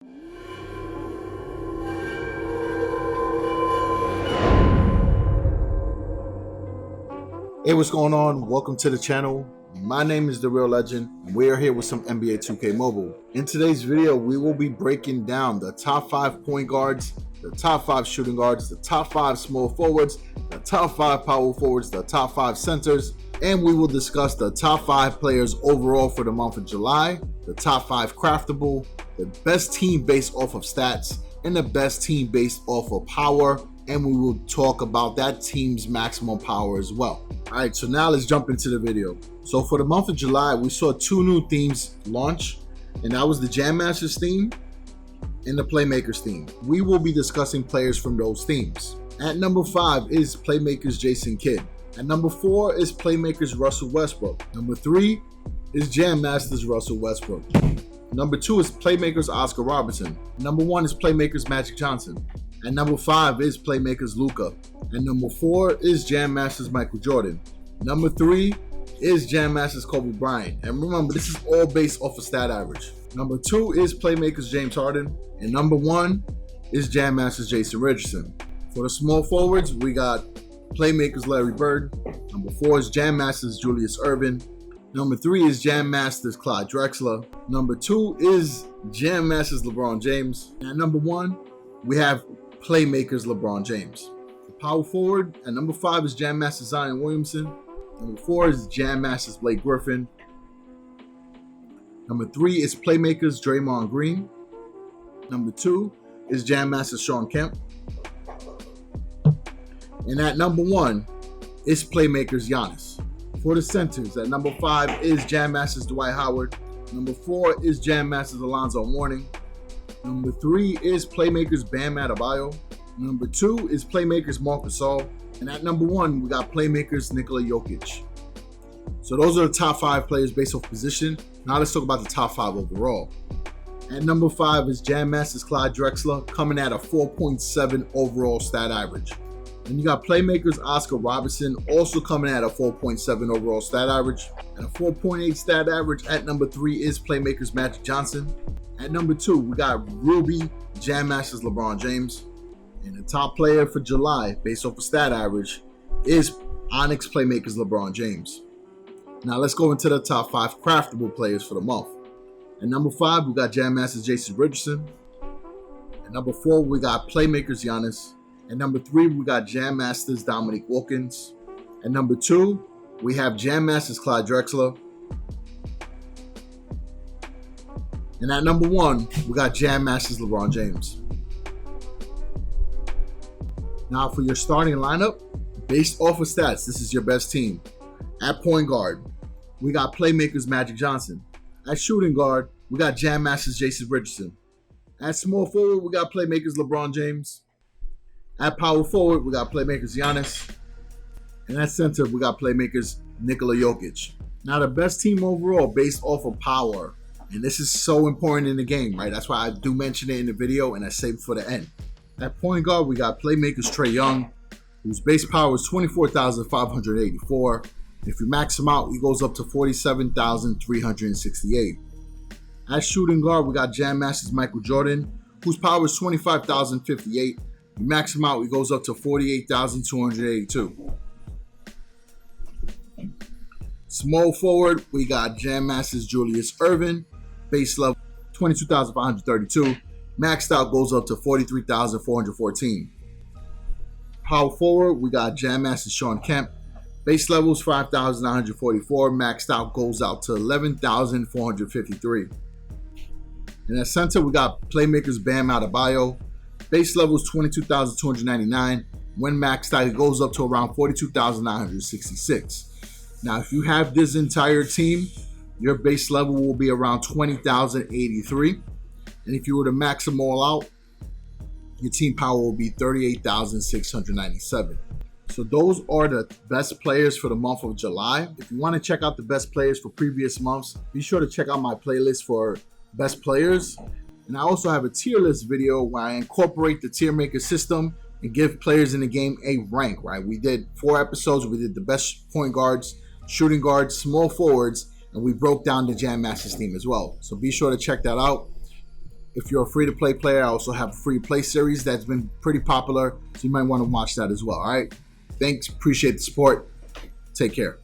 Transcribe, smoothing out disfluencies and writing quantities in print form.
Hey, what's going on? Welcome to the channel. My name is DaRealLegend, and we are here with some NBA 2K Mobile. In today's video, we will be breaking down the top 5 point guards, the top 5 shooting guards, the top 5 small forwards, the top 5 power forwards, the top 5 centers, and we will discuss the top 5 players overall for the month of July, the top 5 craftable, the best team based off of stats, and the best team based off of power, and we will talk about that team's maximum power as well. Alright, so now let's jump into the video. So for the month of July, we saw 2 new themes launch, and that was the Jam Masters theme and the Playmakers theme. We will be discussing players from those themes. At number 5 is Playmakers Jason Kidd. At number 4 is Playmakers Russell Westbrook. Number 3 is Jam Masters Russell Westbrook. Number 2 is Playmakers Oscar Robertson. Number 1 is Playmakers Magic Johnson. And number 5 is Playmakers Luka. And number 4 is Jam Masters Michael Jordan. Number 3 is Jam Masters Kobe Bryant. And remember, this is all based off of stat average. Number 2 is Playmakers James Harden. And number 1 is Jam Masters Jason Richardson. For the small forwards, we got Playmakers Larry Bird. Number 4 is Jam Masters Julius Erving. Number 3 is Jam Masters Clyde Drexler. Number 2 is Jam Masters LeBron James. And number 1, we have Playmakers LeBron James. The power forward at number 5 is Jam Masters Zion Williamson. Number 4 is Jam Masters Blake Griffin. Number 3 is Playmakers Draymond Green. Number 2 is Jam Masters Shawn Kemp. And at number 1 is Playmakers Giannis. For the centers, at number 5 is Jam Masters Dwight Howard. Number 4 is Jam Masters Alonzo Mourning. Number 3 is Playmakers Bam Adebayo. Number 2 is Playmakers Marc Gasol. And at number 1, we got Playmakers Nikola Jokic. So those are the top 5 players based off position. Now let's talk about the top 5 overall. At number 5 is Jam Masters Clyde Drexler, coming at a 4.7 overall stat average. And you got Playmakers Oscar Robertson, also coming at a 4.7 overall stat average. And a 4.8 stat average at number 3 is Playmakers Magic Johnson. At number 2, we got Ruby Jam Masters LeBron James. And the top player for July, based off of stat average, is Onyx Playmakers LeBron James. Now let's go into the top 5 craftable players for the month. At number 5, we got Jam Masters Jason Richardson. At number 4, we got Playmakers Giannis. At number 3, we got Jam Masters Dominique Wilkins. At number 2, we have Jam Masters Clyde Drexler. And at number 1, we got Jam Masters LeBron James. Now for your starting lineup, based off of stats, this is your best team. At point guard, we got Playmakers Magic Johnson. At shooting guard, we got Jam Masters Jason Richardson. At small forward, we got Playmakers LeBron James. At power forward, we got Playmakers Giannis. And at center, we got Playmakers Nikola Jokic. Now the best team overall based off of power. And this is so important in the game, right? That's why I do mention it in the video and I save it for the end. At point guard, we got Playmakers Trae Young, whose base power is 24,584. If you max him out, he goes up to 47,368. At shooting guard, we got Jam Masters Michael Jordan, whose power is 25,058. You max him out, he goes up to 48,282. Small forward, we got Jam Masters Julius Erving, base level 22,532. Maxed out goes up to 43,414. Power forward, we got Jam Masters Shawn Kemp. Base level is 5,944. Maxed out goes out to 11,453. And at center, we got Playmakers Bam Adebayo. Base level is 22,299. When maxed out, it goes up to around 42,966. Now, if you have this entire team, your base level will be around 20,083. And if you were to max them all out, your team power will be 38,697. So those are the best players for the month of July. If you want to check out the best players for previous months, be sure to check out my playlist for best players. And I also have a tier list video where I incorporate the tier maker system and give players in the game a rank, right? We did 4 episodes. We did the best point guards, shooting guards, small forwards, and we broke down the Jam Masters team as well. So be sure to check that out. If you're a free-to-play player, I also have a free-to-play series that's been pretty popular, so you might want to watch that as well, all right? Thanks, appreciate the support. Take care.